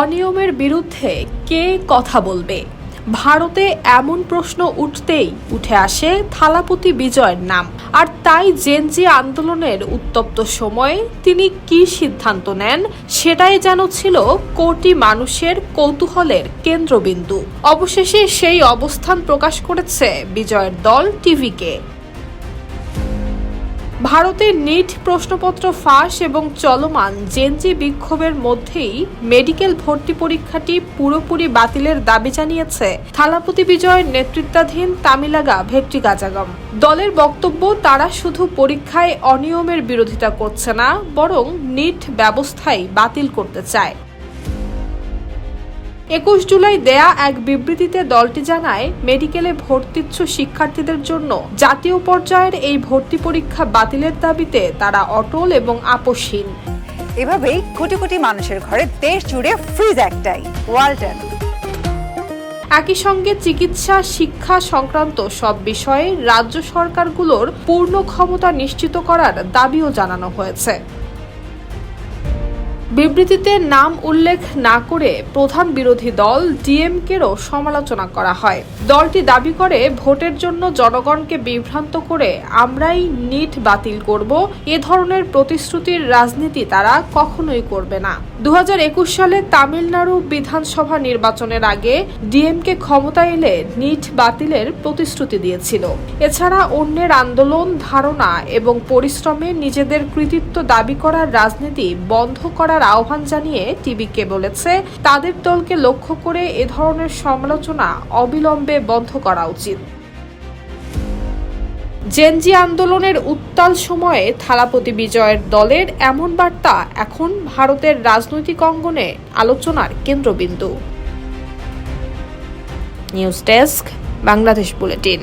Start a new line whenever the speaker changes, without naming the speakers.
অনিয়মের বিরুদ্ধে কে কথা বলবে? ভারতে এমন প্রশ্ন উঠতেই উঠে আসে থালাপতি বিজয়ের নাম। আর তাই জেনজি আন্দোলনের উত্তপ্ত সময়ে তিনি কি সিদ্ধান্ত নেন সেটাই যেন ছিল কোটি মানুষের কৌতূহলের কেন্দ্রবিন্দু। অবশেষে সেই অবস্থান প্রকাশ করেছে বিজয়ের দল টিভিকে। ভারতের নিট প্রশ্নপত্র ফাঁস এবং চলমান জেনজি বিক্ষোভের মধ্যেই মেডিকেল ভর্তি পরীক্ষাটি পুরোপুরি বাতিলের দাবি জানিয়েছে থালাপতি বিজয়ের নেতৃত্বাধীন তামিলাগা ভেট্টিগাজাগম দলের বক্তব্য, তারা শুধু পরীক্ষায় অনিয়মের বিরোধিতা করছে না, বরং নিট ব্যবস্থাই বাতিল করতে চায়। 21 জুলাই দেয়া এক বিবৃতিতে দলটি জানায়, মেডিকেলে ভর্তিচ্ছু শিক্ষার্থীদের জন্য জাতীয় পর্যায়ের এই ভর্তি পরীক্ষা বাতিলের দাবিতে তারা অটল এবং আপোষহীন।
এভাবেই কোটি কোটি মানুষের ঘরে দেশ জুড়ে ফ্রিজ একটাই, ওয়ালটন।
একই সঙ্গে চিকিৎসা, শিক্ষা সংক্রান্ত সব বিষয়ে রাজ্য সরকারগুলোর পূর্ণ ক্ষমতা নিশ্চিত করার দাবিও জানানো হয়েছে। বিবৃতিতে নাম উল্লেখ না করে প্রধান বিরোধী দল ডিএমকেরও সমালোচনা করা হয়। দলটি দাবি করে, ভোটের জন্য জনগণকে বিভ্রান্ত করে আমরাই নিট বাতিল করব, এ ধরনের প্রতিশ্রুতির রাজনীতি তারা কখনোই করবে না। 2021 সালে তামিলনাড়ু বিধানসভা নির্বাচনের আগে ডিএমকে ক্ষমতায় এলে নিট বাতিলের প্রতিশ্রুতি দিয়েছিল। এছাড়া অন্যের আন্দোলন, ধারণা এবং পরিশ্রমে নিজেদের কৃতিত্ব দাবি করার রাজনীতি বন্ধ করার আহ্বান জানিয়ে টিভিকে বলেছে, তাদের দলকে লক্ষ্য করে এ ধরনের সমালোচনা অবিলম্বে বন্ধ করা উচিত। জেনজি আন্দোলনের উত্তাল সময়ে থালাপতি বিজয়ের দলের এমন বার্তা এখন ভারতের রাজনৈতিক অঙ্গনে আলোচনার কেন্দ্রবিন্দু। News desk, Bangladesh bulletin.